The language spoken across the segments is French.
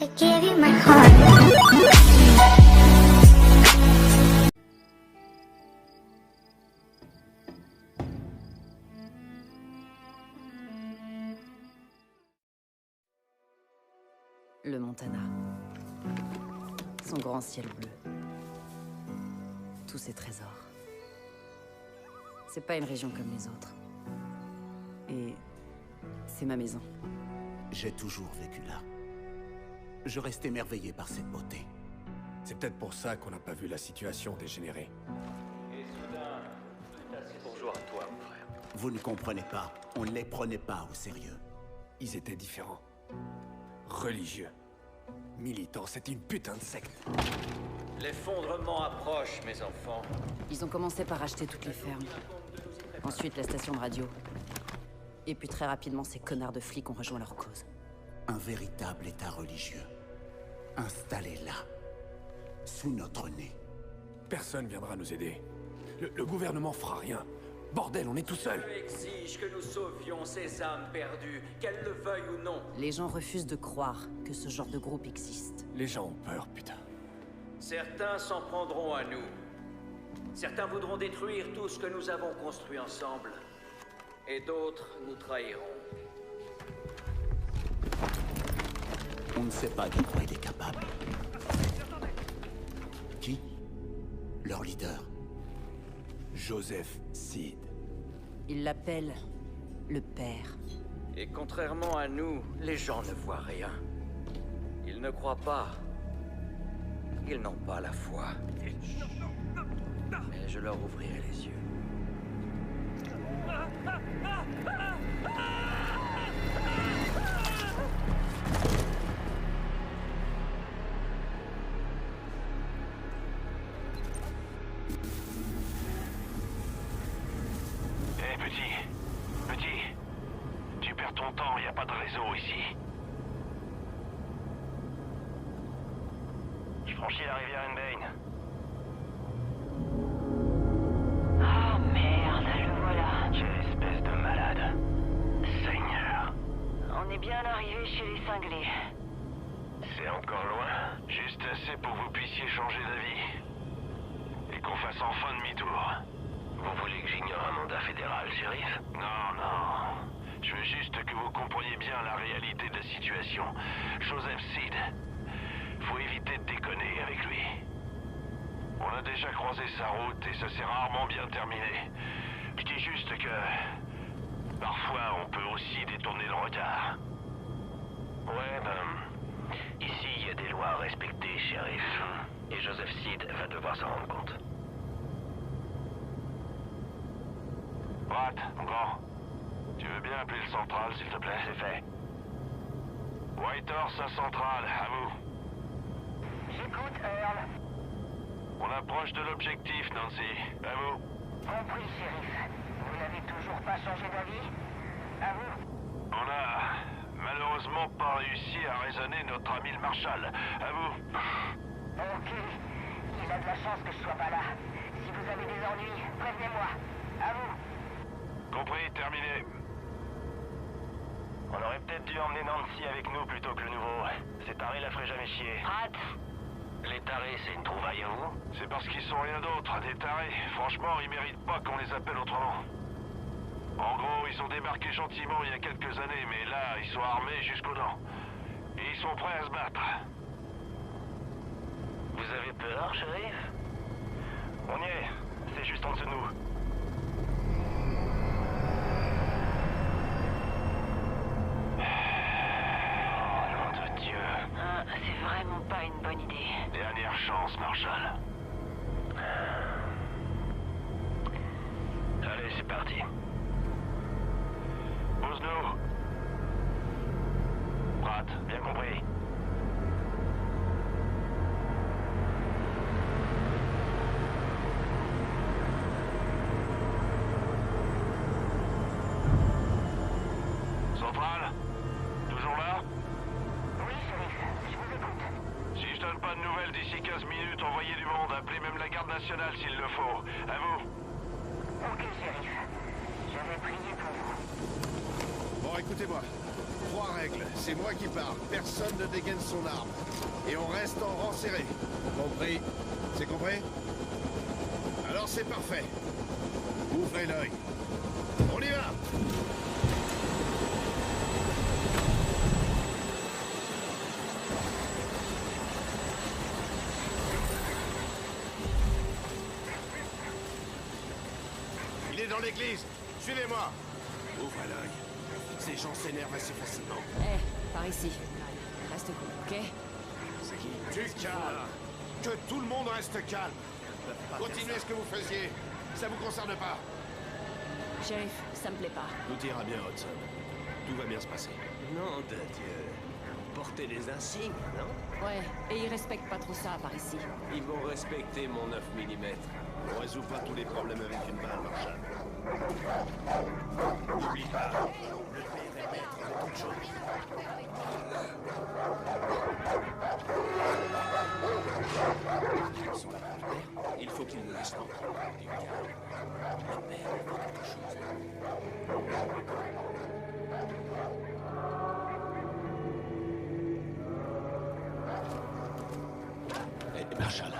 I gave you my heart. Le Montana. Son grand ciel bleu. Tous ses trésors. C'est pas une région comme les autres. Et c'est ma maison. J'ai toujours vécu là. Je reste émerveillé par cette beauté. C'est peut-être pour ça qu'on n'a pas vu la situation dégénérer. Et soudain, c'est assez bourgeois à toi, mon frère. Vous ne comprenez pas. On ne les prenait pas au sérieux. Ils étaient différents. Religieux. Militants, c'était une putain de secte. L'effondrement approche, mes enfants. Ils ont commencé par acheter toutes les fermes. Ensuite, la station de radio. Et puis très rapidement, ces connards de flics ont rejoint leur cause. Un véritable état religieux. Installé là. Sous notre nez. Personne viendra nous aider. Le gouvernement fera rien. Bordel, on est tout seul. Dieu exige que nous sauvions ces âmes perdues, qu'elles le veuillent ou non. Les gens refusent de croire que ce genre de groupe existe. Les gens ont peur, putain. Certains s'en prendront à nous. Certains voudront détruire tout ce que nous avons construit ensemble. Et d'autres nous trahiront. On ne sait pas de quoi il est capable. Qui? Leur leader. Joseph Seed. Ils l'appellent le père. Et contrairement à nous, les gens ne voient rien. Ils ne croient pas. Ils n'ont pas la foi. Mais je leur ouvrirai les yeux. Hé, petit, tu perds ton temps, y a pas de réseau ici. Je franchis la rivière Enbane. Oh merde, le voilà. Quelle espèce de malade. Seigneur. On est bien arrivé chez les cinglés. C'est encore loin. Juste assez pour que vous puissiez changer d'avis. Et qu'on fasse enfin demi-tour. Vous voulez que j'ignore un mandat fédéral, shérif? Non. Je veux juste que vous compreniez bien la réalité de la situation. Joseph Seed. Faut éviter de déconner avec lui. On a déjà croisé sa route et ça s'est rarement bien terminé. Je dis juste que... parfois, on peut aussi détourner le regard. Ouais, ici, il y a des lois à respecter, shérif. Et Joseph Seed va devoir s'en rendre compte. Brad, mon grand. Tu veux bien appeler le central, s'il te plaît? C'est fait. Whitehorse à central, à vous. J'écoute, Earl. On approche de l'objectif, Nancy. À vous. Compris, shérif. Vous n'avez toujours pas changé d'avis? À vous. On a malheureusement pas réussi à raisonner notre ami le Marshal. À vous. Ok. Il a de la chance que je sois pas là. Si vous avez des ennuis, prévenez-moi. À vous. Compris, terminé. On aurait peut-être dû emmener Nancy avec nous plutôt que le nouveau. Ces tarés la feraient jamais chier. Hâte. Les tarés, c'est une trouvaille à vous? C'est parce qu'ils sont rien d'autre, des tarés. Franchement, ils méritent pas qu'on les appelle autrement. En gros, ils ont débarqué gentiment il y a quelques années, mais là, ils sont armés jusqu'aux dents. Et ils sont prêts à se battre. Vous avez peur, shérif? On y est. C'est juste en dessous de nous. Oh, nom de Dieu. C'est vraiment pas une bonne idée. Dernière chance, Marshal. Allez, c'est parti. Pose-nous. Pratt, bien compris. Central? Toujours là? Oui, shérif. Je vous écoute. Si je donne pas de nouvelles d'ici 15 minutes, envoyez du monde, appelez même la garde nationale s'il le faut. À vous. Ok, shérif. Je vais prier pour vous. Bon, écoutez-moi. 3 règles. C'est moi qui parle. Personne ne dégaine son arme. Et on reste en rang serré. Compris? C'est compris? Alors c'est parfait. Ouvrez l'œil. On y va! Il est dans l'église. Suivez-moi. Ouvrez l'œil. Ces gens s'énervent assez facilement. Par ici. Reste cool, ok? Du calme. Que tout le monde reste calme. Continuez ce que vous faisiez. Ça vous concerne pas. Shérif, ça me plaît pas. Tout ira bien, Hudson. Tout va bien se passer. Nom de Dieu. Portez des insignes, non? Ouais, et ils respectent pas trop ça par ici. Ils vont respecter mon 9 mm. On résout pas tous les problèmes avec une balle, Marshall. N'oublie pas, le père est maître de toute chose. Il faut qu'ils nous laissent tranquilles. Du calme. Le père est quelque chose. Marshall,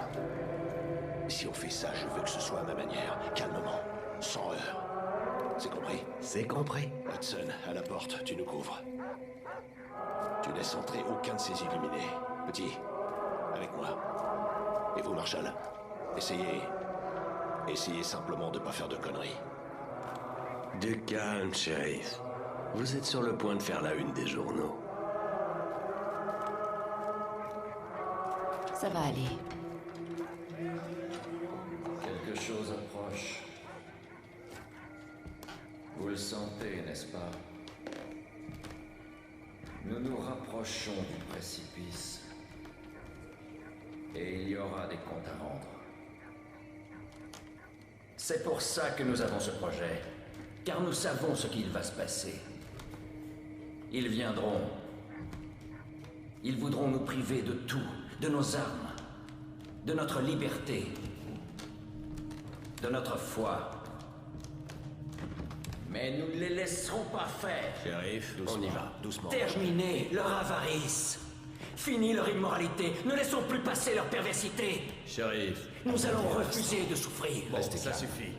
si on fait ça, je veux que ce soit à ma manière, calmement, sans heurts. C'est compris? C'est compris. Hudson, à la porte, tu nous couvres. Tu laisses entrer aucun de ces illuminés. Petit, avec moi. Et vous, Marshall, essayez simplement de pas faire de conneries. Du calme, shérif. Vous êtes sur le point de faire la une des journaux. Ça va aller. Quelque chose approche. Vous le sentez, n'est-ce pas? Nous nous rapprochons du précipice. Et il y aura des comptes à rendre. C'est pour ça que nous avons ce projet. Car nous savons ce qu'il va se passer. Ils viendront. Ils voudront nous priver de tout. De nos armes. De notre liberté. De notre foi. Mais nous ne les laisserons pas faire. Shérif, on y va, doucement. Terminer leur avarice. Fini leur immoralité. Ne laissons plus passer leur perversité. Shérif. Nous allons refuser de souffrir. Bon, ça suffit.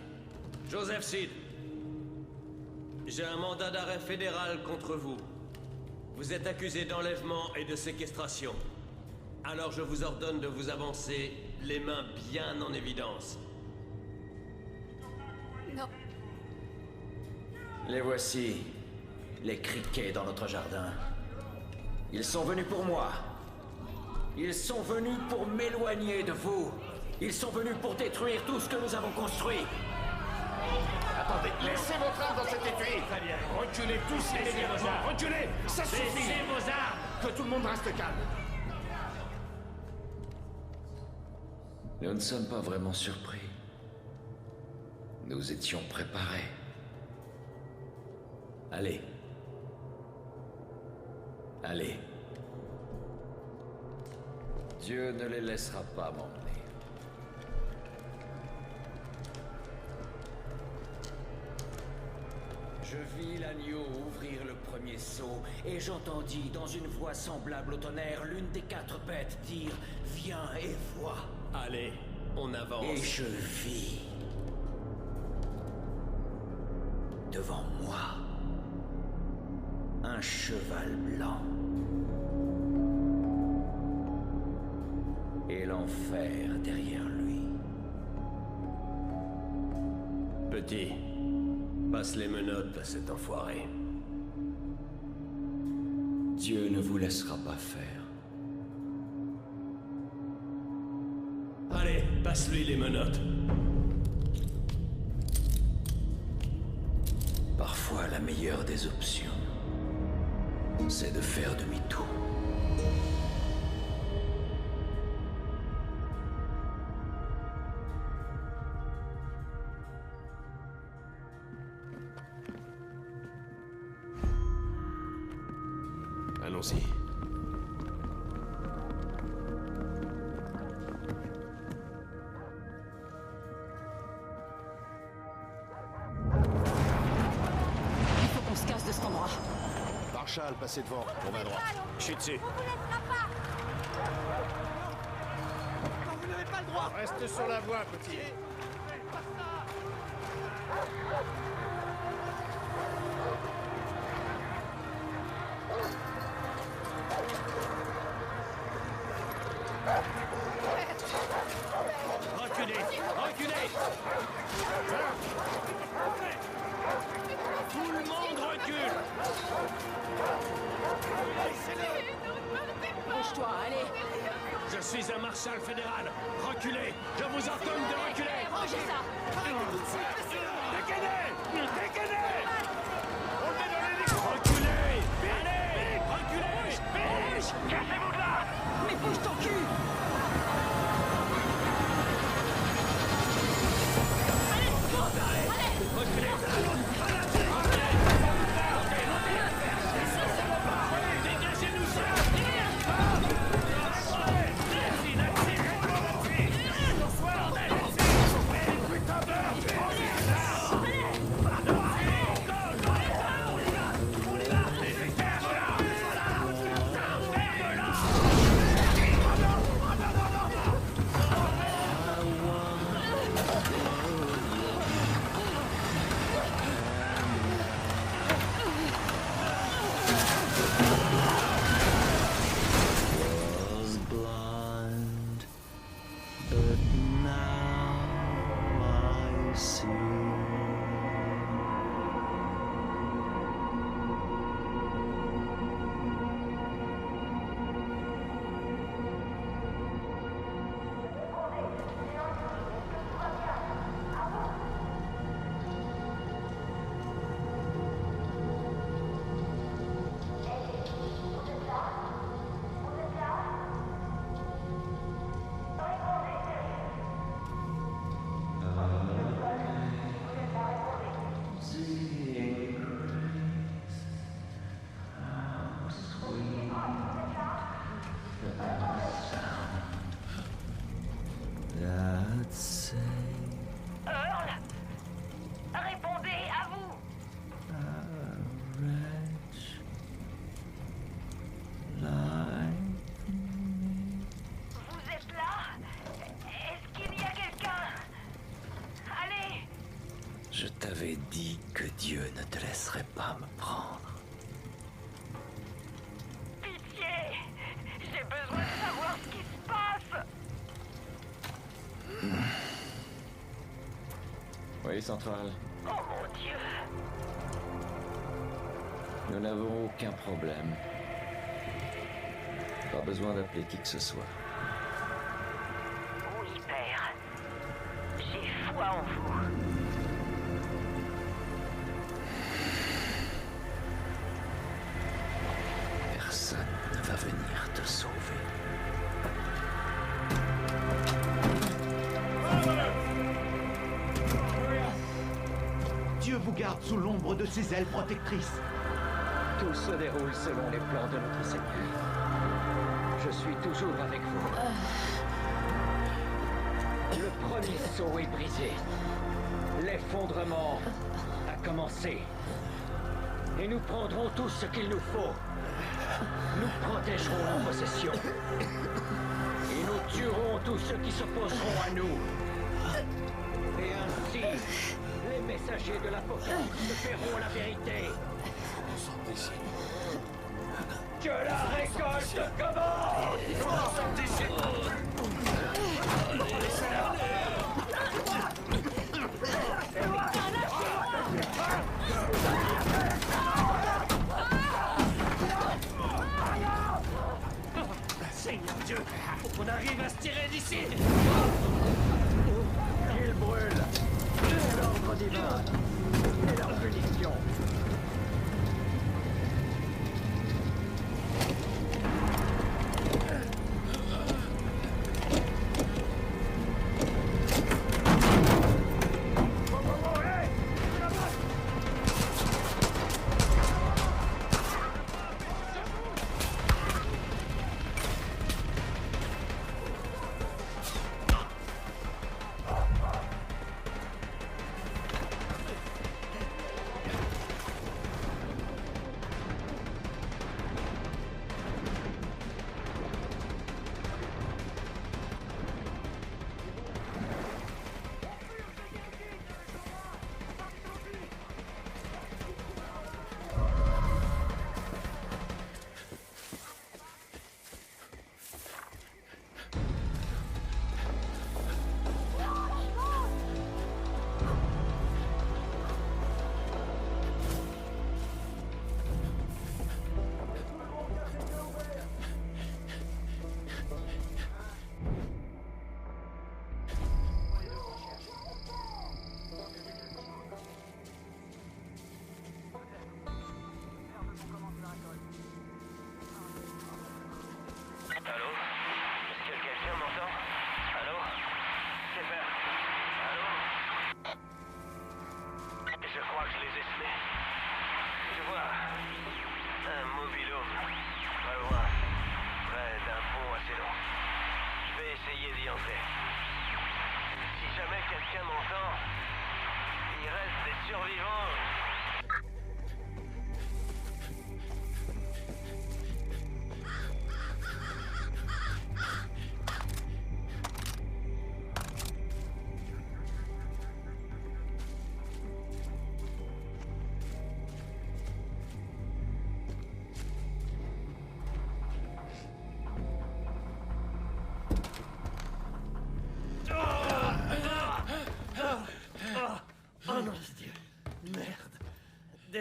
Joseph Seed. J'ai un mandat d'arrêt fédéral contre vous. Vous êtes accusé d'enlèvement et de séquestration. Alors je vous ordonne de vous avancer, les mains bien en évidence. Non. Les voici, les criquets dans notre jardin. Ils sont venus pour moi. Ils sont venus pour m'éloigner de vous. Ils sont venus pour détruire tout ce que nous avons construit. Attendez, laissez votre arme dans cet étui. Très bien. Reculez tous immédiatement. Reculez. Ça suffit. Laissez vos armes. Que tout le monde reste calme. Nous ne sommes pas vraiment surpris. Nous étions préparés. Allez. Allez. Dieu ne les laissera pas m'emmener. Je vis l'agneau ouvrir le premier seau, et j'entendis dans une voix semblable au tonnerre l'une des 4 bêtes dire « Viens et vois ». Allez, on avance. Et je vis devant moi un cheval blanc et l'enfer derrière lui. Petit, passe les menottes à cet enfoiré. Dieu ne vous laissera pas faire. Allez, passe-lui les menottes. Parfois, la meilleure des options, c'est de faire demi-tour. Allons-y. Marshall, passez devant. On va à droite. Je suis dessus. Vous n'avez pas le droit. Reste sur la voie, petit. Reculez! Reculez! Tout le monde recule! Bouge-toi, allez. Je suis un marshal fédéral! Reculez! Je vous ordonne de reculer! Rangez ça. Dégainez! Dégainez! Reculez! Allez! Reculez! Bouge! Cassez-vous de là! Mais bouge ton cul. Dégagez-nous ça! Was blind, but now I see. That's Earl, répondez à vous. wretch like Vous êtes là? Est-ce qu'il y a quelqu'un? Allez, Je t'avais dit que Dieu ne te laisserait pas me prendre. pitié. J'ai besoin de savoir ce qui se passe. Oui, Central. Oh mon Dieu. Nous n'avons aucun problème. Pas besoin d'appeler qui que ce soit. Oui, père. J'ai foi en vous. Personne ne va venir te sauver. Dieu vous garde sous l'ombre de ses ailes protectrices. Tout se déroule selon les plans de notre Seigneur. Je suis toujours avec vous. Le premier sceau est brisé. L'effondrement a commencé. Et nous prendrons tout ce qu'il nous faut. Nous protégerons la possession. Et nous tuerons tous ceux qui s'opposeront à nous. Et ainsi, les messagers de l'Apocalypse verront la vérité. Que la récolte commence! Seigneur Dieu, faut qu'on arrive à se tirer d'ici! Qu'ils brûlent! C'est l'ordre divin! Et leur punition!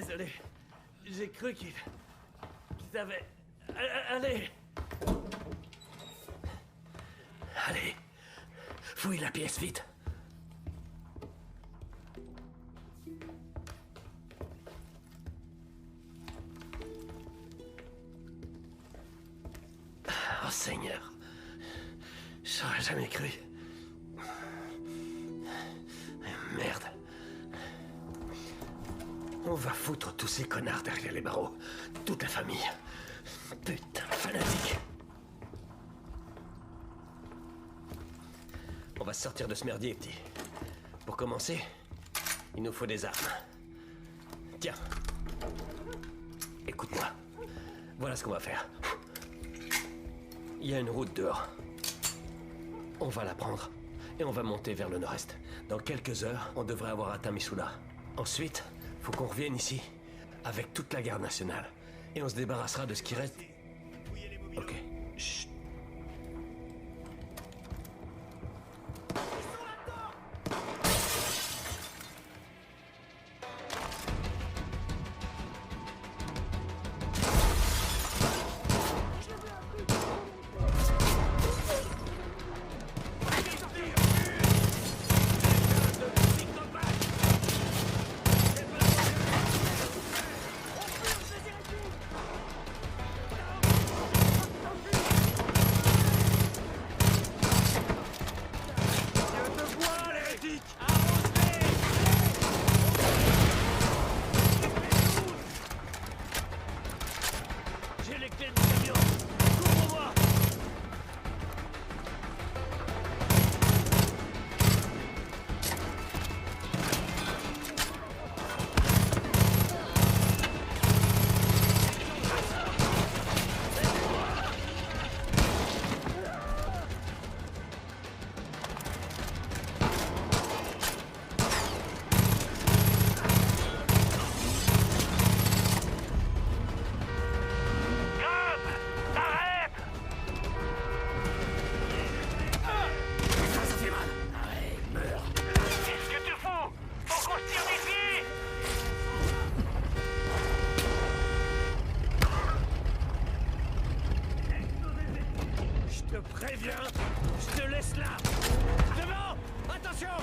Désolé. J'ai cru qu'il t'avait... Allez. Allez. Fouille la pièce, vite. Oh Seigneur. J'aurais jamais cru. Merde. On va foutre tous ces connards derrière les barreaux. Toute la famille. Putain, fanatique. On va sortir de ce merdier, petit. Pour commencer, il nous faut des armes. Tiens. Écoute-moi. Voilà ce qu'on va faire. Il y a une route dehors. On va la prendre et on va monter vers le nord-est. Dans quelques heures, on devrait avoir atteint Missoula. Ensuite, faut qu'on revienne ici avec toute la garde nationale. Et on se débarrassera de ce qui reste. Ok. Chut. Je te laisse là. Devant. Attention.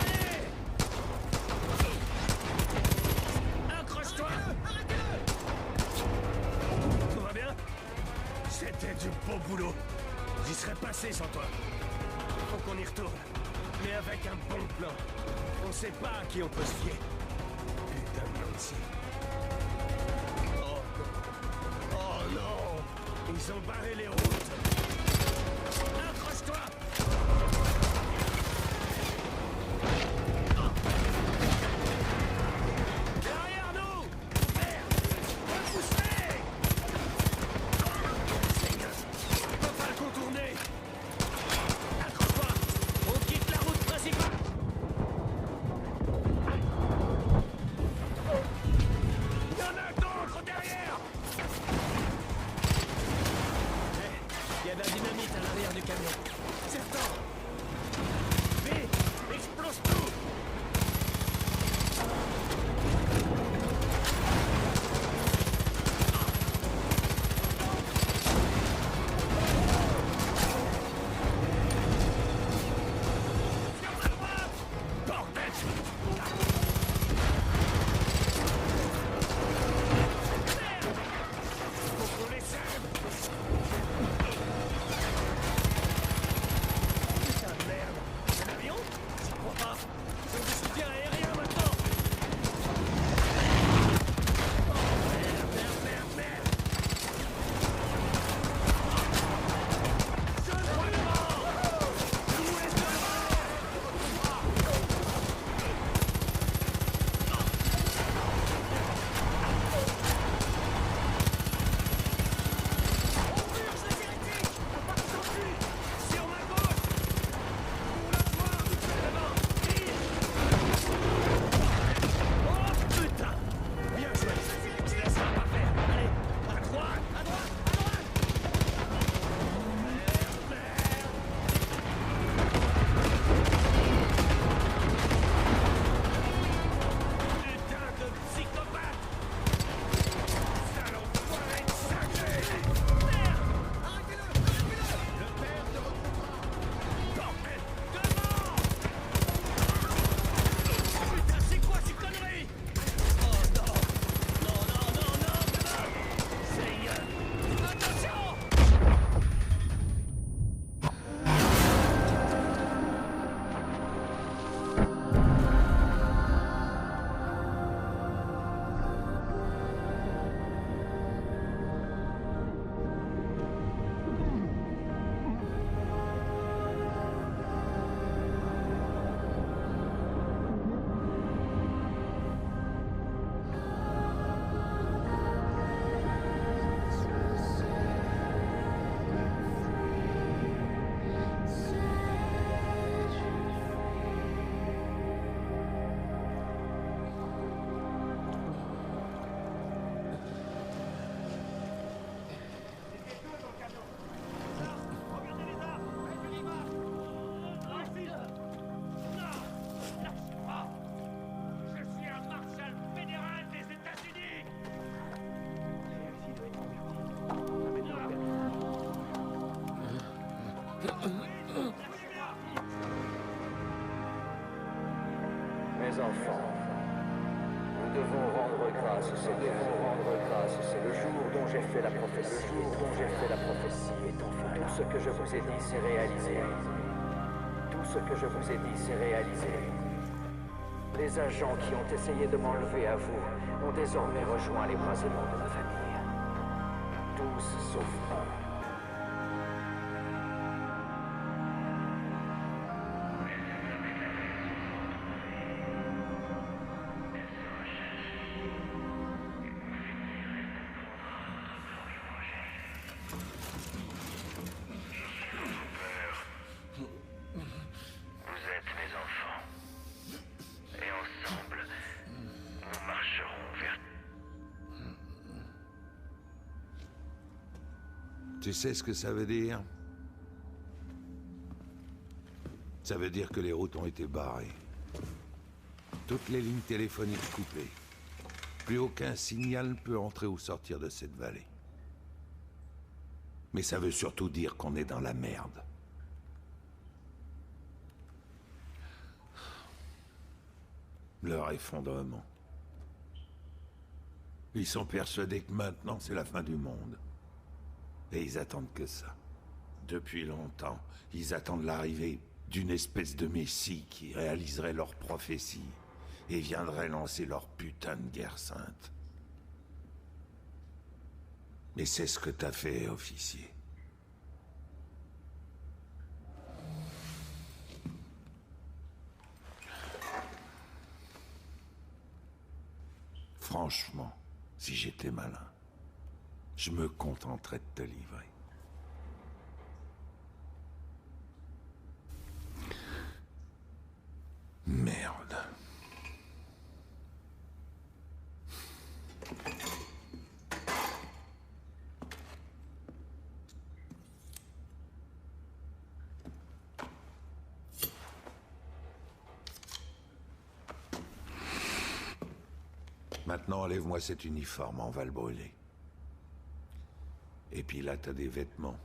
Allez. Accroche-toi. Arrêtez-le. Tout va bien? C'était du beau boulot. J'y serais passé sans toi. Faut qu'on y retourne. Mais avec un bon plan. On sait pas à qui on peut se fier. Putain de Nancy. Oh non. Ils ont barré les routes. Accroche-toi! Derrière nous! Merde! Repoussez! On peut pas le contourner! Accroche-toi! On quitte la route principale! Il y en a d'autres derrière! Il y a de la dynamite à l'arrière du camion. Certain. Vite, explose tout. Bordel. Faut qu'on les sème. Putain de merde! C'est l'avion? J'y crois pas! Mes enfants, nous devons rendre grâce. C'est le jour dont j'ai fait la prophétie. Est enfin là. Tout ce que je vous ai dit s'est réalisé. Les agents qui ont essayé de m'enlever à vous ont désormais rejoint les bras aimants de ma famille. Tous sauf un. Tu sais ce que ça veut dire? Ça veut dire que les routes ont été barrées. Toutes les lignes téléphoniques coupées. Plus aucun signal ne peut entrer ou sortir de cette vallée. Mais ça veut surtout dire qu'on est dans la merde. Leur effondrement. Ils sont persuadés que maintenant c'est la fin du monde. Et ils attendent que ça. Depuis longtemps, ils attendent l'arrivée d'une espèce de messie qui réaliserait leur prophétie et viendrait lancer leur putain de guerre sainte. Mais c'est ce que t'as fait, officier. Franchement, si j'étais malin, je me contenterais de te livrer. Merde. Maintenant, enlève-moi cet uniforme, on va le brûler. Et puis là, t'as des vêtements.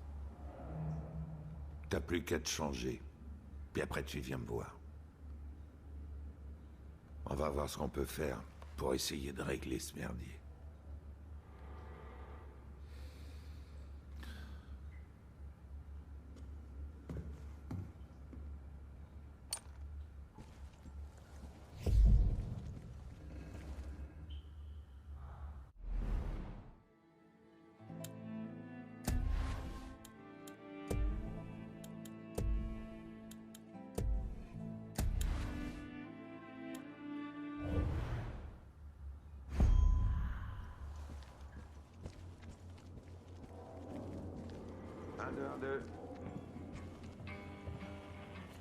T'as plus qu'à te changer. Puis après, tu viens me voir. On va voir ce qu'on peut faire pour essayer de régler ce merdier.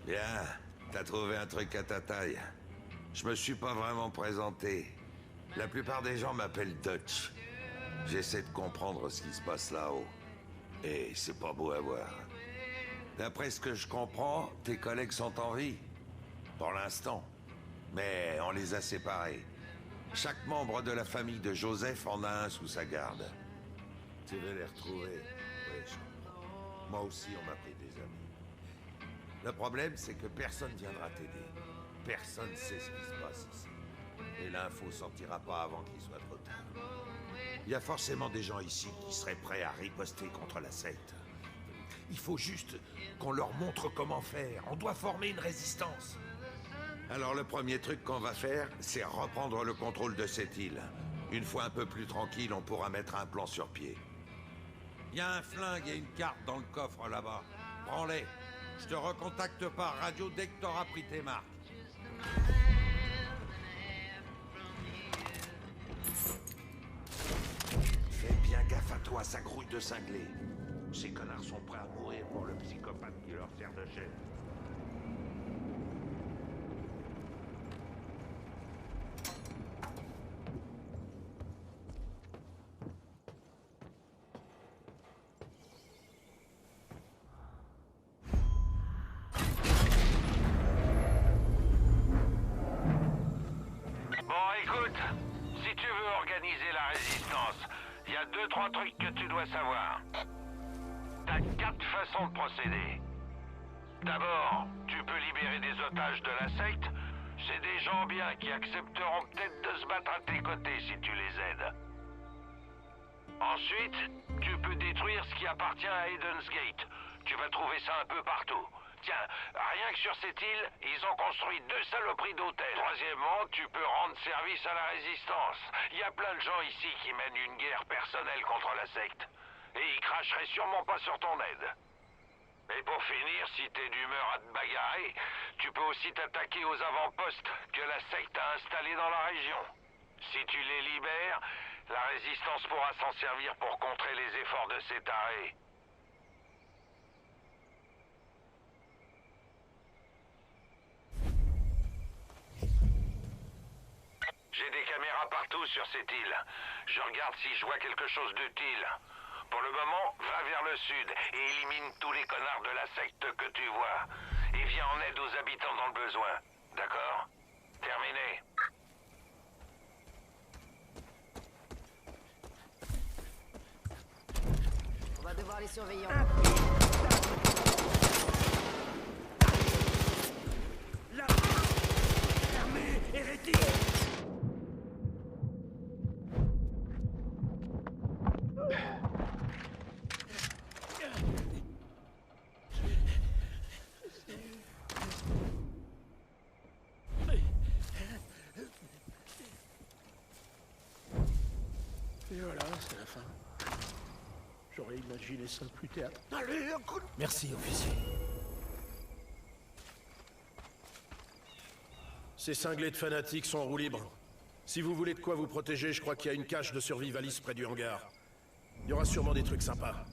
Bien, t'as trouvé un truc à ta taille. Je me suis pas vraiment présenté. La plupart des gens m'appellent Dutch. J'essaie de comprendre ce qui se passe là-haut. Et c'est pas beau à voir. D'après ce que je comprends, tes collègues sont en vie. Pour l'instant. Mais on les a séparés. Chaque membre de la famille de Joseph en a un sous sa garde. Tu veux les retrouver? Oui, je comprends. Moi aussi, on m'a pris des amis. Le problème, c'est que personne viendra t'aider. Personne sait ce qui se passe ici. Et l'info sortira pas avant qu'il soit trop tard. Il y a forcément des gens ici qui seraient prêts à riposter contre la secte. Il faut juste qu'on leur montre comment faire. On doit former une résistance. Alors le premier truc qu'on va faire, c'est reprendre le contrôle de cette île. Une fois un peu plus tranquille, on pourra mettre un plan sur pied. Il y a un flingue et une carte dans le coffre là-bas. Prends-les. Je te recontacte par radio dès que t'auras pris tes marques. Fais bien gaffe à toi, ça grouille de cinglés. Ces connards sont prêts à mourir pour le psychopathe qui leur sert de chef. Trois trucs que tu dois savoir. T'as 4 façons de procéder. D'abord, tu peux libérer des otages de la secte. C'est des gens bien qui accepteront peut-être de se battre à tes côtés si tu les aides. Ensuite, tu peux détruire ce qui appartient à Eden's Gate. Tu vas trouver ça un peu partout. Tiens, rien que sur cette île, ils ont construit 2 saloperies d'hôtels. Troisièmement, tu peux rendre service à la résistance. Il y a plein de gens ici qui mènent une guerre personnelle contre la secte. Et ils cracheraient sûrement pas sur ton aide. Et pour finir, si t'es d'humeur à te bagarrer, tu peux aussi t'attaquer aux avant-postes que la secte a installés dans la région. Si tu les libères, la résistance pourra s'en servir pour contrer les efforts de ces tarés. J'ai des caméras partout sur cette île. Je regarde si je vois quelque chose d'utile. Pour le moment, va vers le sud et élimine tous les connards de la secte que tu vois. Et viens en aide aux habitants dans le besoin. D'accord? Terminé. On va devoir les surveiller. L'armée hérétique! Et voilà, c'est la fin. J'aurais imaginé ça plus tard. Allez, un coup de... Merci, officier. Ces cinglés de fanatiques sont en roue libre. Si vous voulez de quoi vous protéger, je crois qu'il y a une cache de survivaliste près du hangar. Il y aura sûrement des trucs sympas.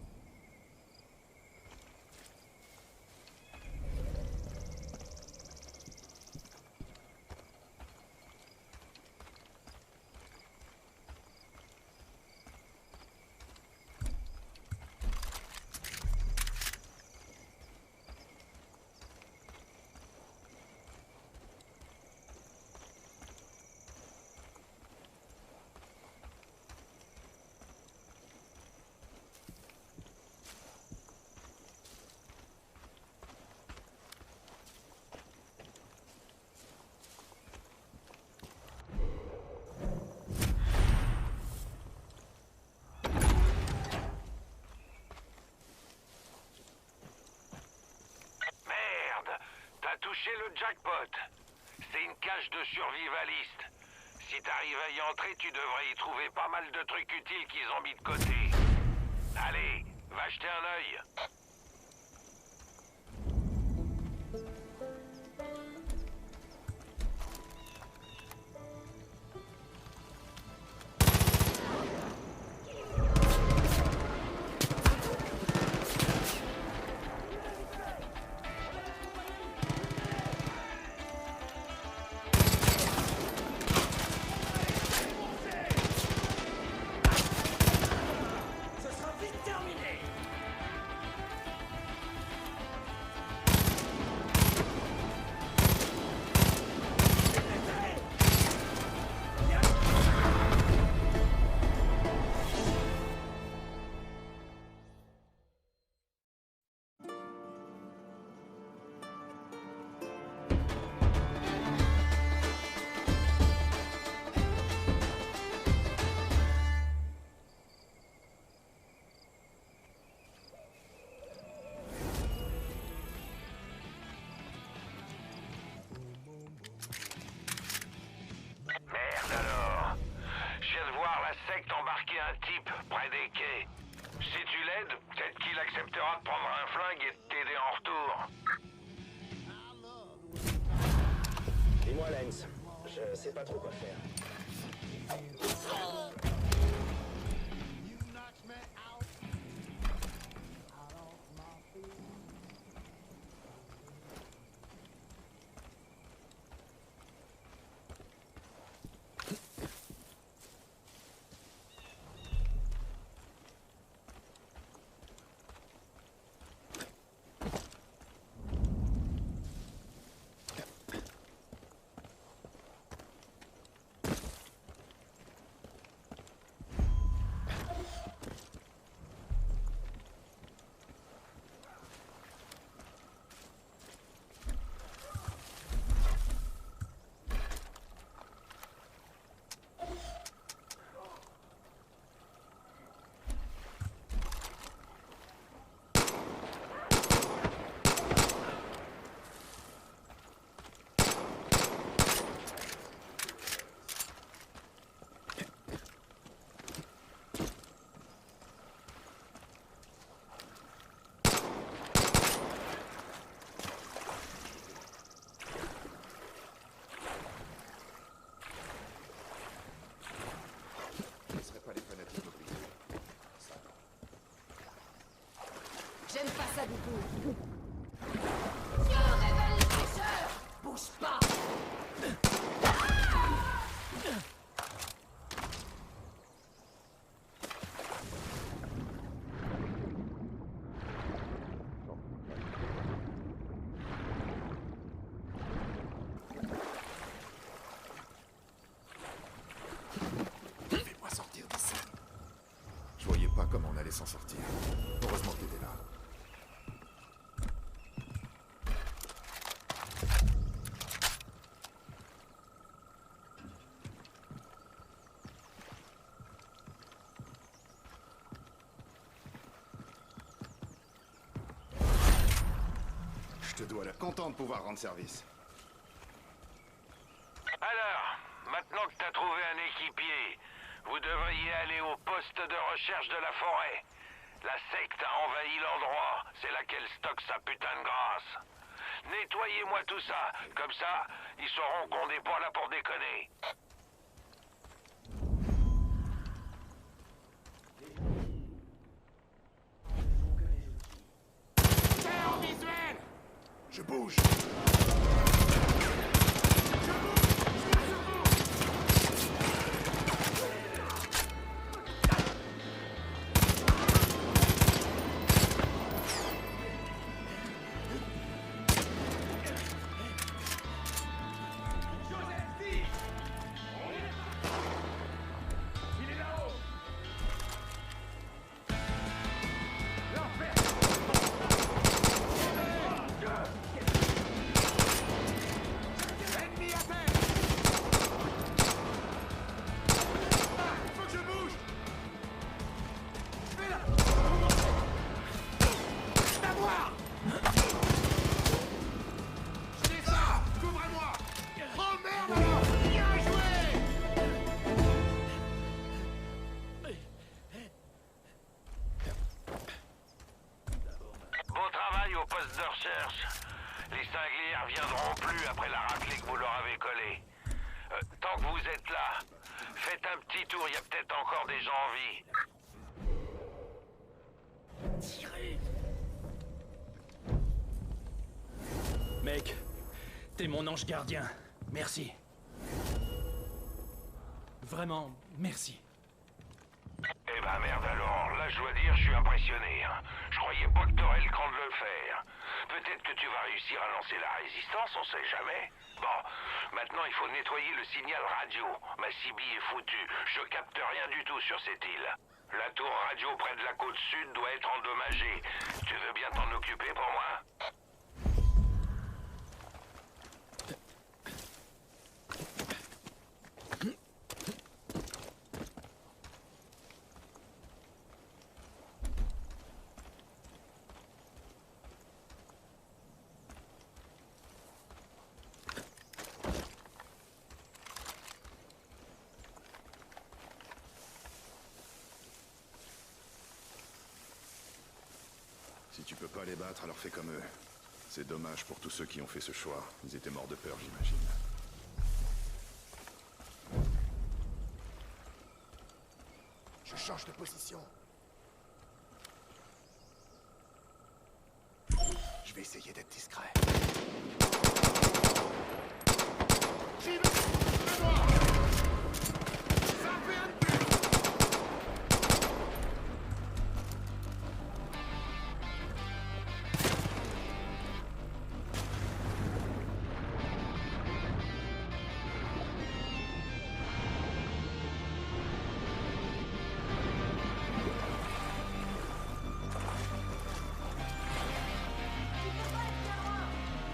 Touché le jackpot. C'est une cage de survivalistes. Si t'arrives à y entrer, tu devrais y trouver pas mal de trucs utiles qu'ils ont mis de côté. Allez, va jeter un œil. Embarquer un type près des quais. Si tu l'aides, peut-être qu'il acceptera de prendre un flingue et de t'aider en retour. Dis-moi, Lance, je sais pas trop quoi faire. révèle les tricheurs! Bouge pas! Fais-moi sortir d'ici. Je voyais pas comment on allait s'en sortir. Heureusement que t'étais là. Je te dois la content de pouvoir rendre service. Alors, maintenant que t'as trouvé un équipier, vous devriez aller au poste de recherche de la forêt. La secte a envahi l'endroit, c'est là qu'elle stocke sa putain de grâce. Nettoyez-moi tout ça, comme ça, ils sauront qu'on n'est pas là pour déconner. Terre visuel! Je bouge! Bon travail au poste de recherche. Les cinglières viendront plus après la raclée que vous leur avez collée. Tant que vous êtes là, faites un petit tour, il y a peut-être encore des gens en vie. Tirez. Mec, t'es mon ange gardien. Merci. Vraiment, merci. Eh ben merde alors, là je dois dire, je suis impressionné. Hein. Je croyais pas que t'aurais le cran de le faire. Peut-être que tu vas réussir à lancer la résistance, on sait jamais. Bon, maintenant il faut nettoyer le signal radio. Ma CB est foutue, je capte rien du tout sur cette île. La tour radio près de la côte sud doit être endommagée. Tu veux bien t'en occuper pour moi ? Si tu peux pas les battre, alors fais comme eux. C'est dommage pour tous ceux qui ont fait ce choix. Ils étaient morts de peur, j'imagine. Je change de position. Je vais essayer d'être discret. J'y vais! Fais-moi! Ça fait un but!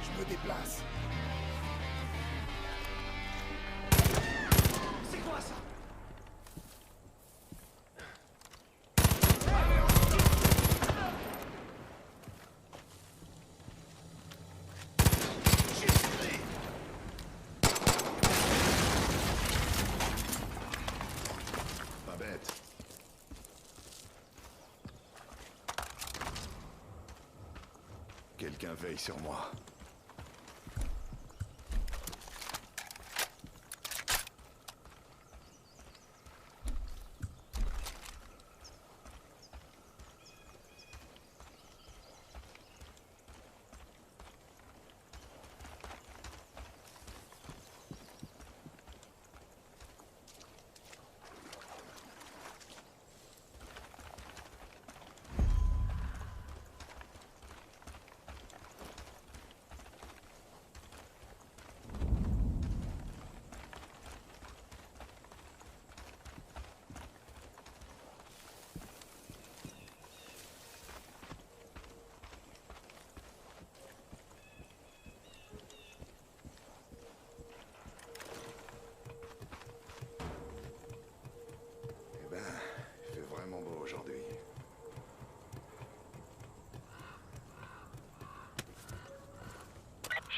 Je me déplace. C'est quoi ça? Pas bête. Quelqu'un veille sur moi.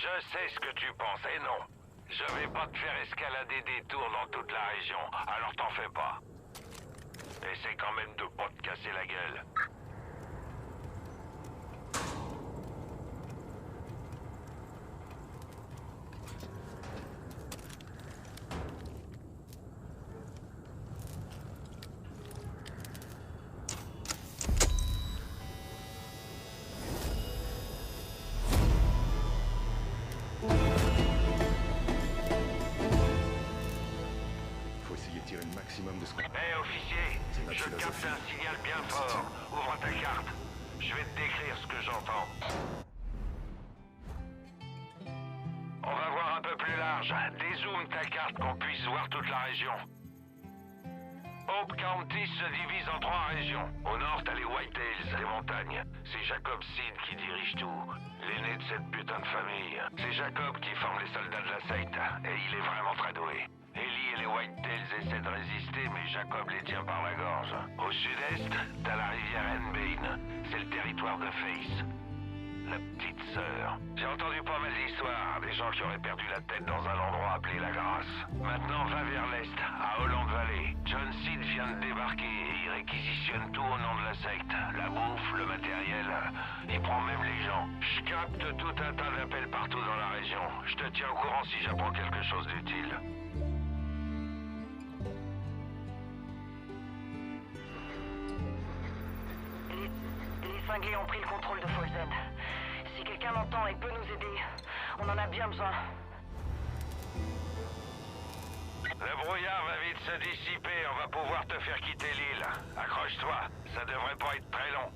Je sais ce que tu penses, et non. Je vais pas te faire escalader des tours dans toute la région, alors t'en fais pas. Essaie quand même de pas te casser la gueule. Faut essayer de tirer le maximum de ce qu'on... Hé, officier, je capte un signal bien fort. Ouvre ta carte. Je vais te décrire ce que j'entends. On va voir un peu plus large. Dézoome ta carte qu'on puisse voir toute la région. Hope County se divise en 3 régions. Au nord, t'as les Whitetails, les montagnes. C'est Jacob Seed qui dirige tout. L'aîné de cette putain de famille. C'est Jacob qui forme les soldats de la secte. Et il est vraiment très doué. Ellie et les Whitetails essaient de résister, mais Jacob les tient par la gorge. Au sud-est, t'as la rivière Henbane. C'est le territoire de Face. La petite sœur. J'ai entendu pas mal d'histoires, des gens qui auraient perdu la tête dans un endroit appelé La Grâce. Maintenant, va vers l'est, à Holland Valley. John Seed vient de débarquer et il réquisitionne tout au nom de la secte. La bouffe, le matériel, il prend même les gens. Je capte tout un tas d'appels partout dans la région. Je te tiens au courant si j'apprends quelque chose d'utile. Les cinglés ont pris le contrôle de Falls End. Si quelqu'un m'entend et peut nous aider, on en a bien besoin. Le brouillard va vite se dissiper, on va pouvoir te faire quitter l'île. Accroche-toi, ça devrait pas être très long.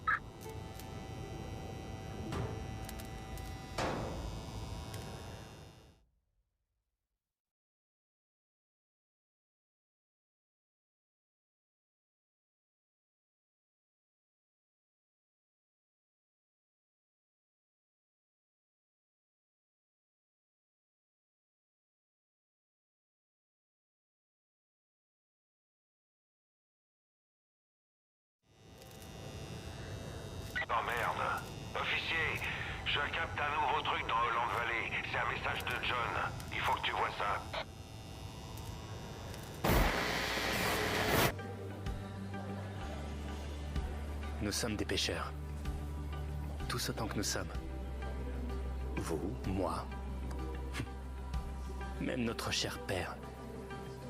Oh merde. Officier, je capte un nouveau truc dans Holland Valley. C'est un message de John. Il faut que tu vois ça. Nous sommes des pêcheurs. Tous autant que nous sommes. Vous, moi. Même notre cher père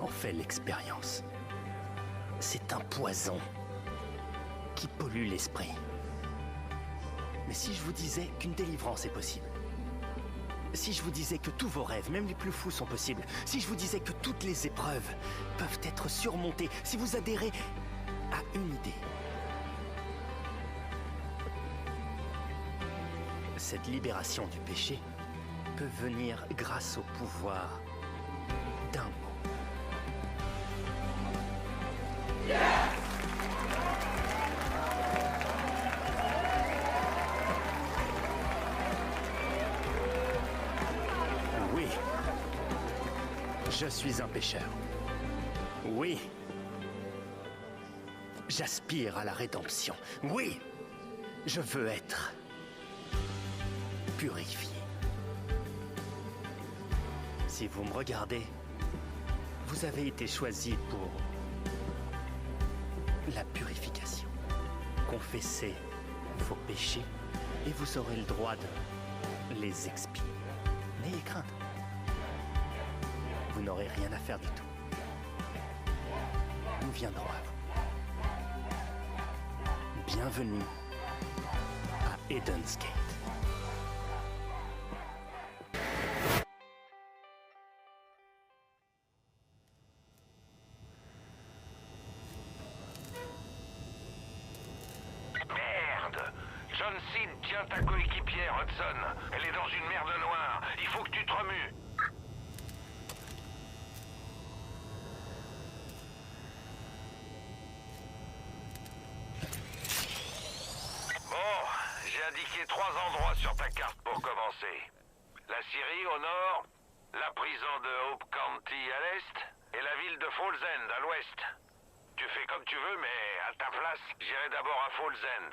en fait l'expérience. C'est un poison qui pollue l'esprit. Mais si je vous disais qu'une délivrance est possible, si je vous disais que tous vos rêves, même les plus fous, sont possibles, si je vous disais que toutes les épreuves peuvent être surmontées, si vous adhérez à une idée, cette libération du péché peut venir grâce au pouvoir d'un mot. Oui, je suis un pécheur. Oui, j'aspire à la rédemption. Oui, je veux être purifié. Si vous me regardez, vous avez été choisi pour la purification. Confessez vos péchés et vous aurez le droit de les expier. N'ayez crainte. Vous n'aurez rien à faire du tout. Nous viendrons à vous. Bienvenue à Eden's Gate. Merde! John Seed tient ta coéquipière, Hudson. Elle est dans une merde noire. Il faut que tu te remues. Bon, j'ai indiqué 3 endroits sur ta carte pour commencer. La Syrie au nord, la prison de Hope County à l'est et la ville de Falls End à l'ouest. Tu fais comme tu veux, mais à ta place, j'irai d'abord à Falls End.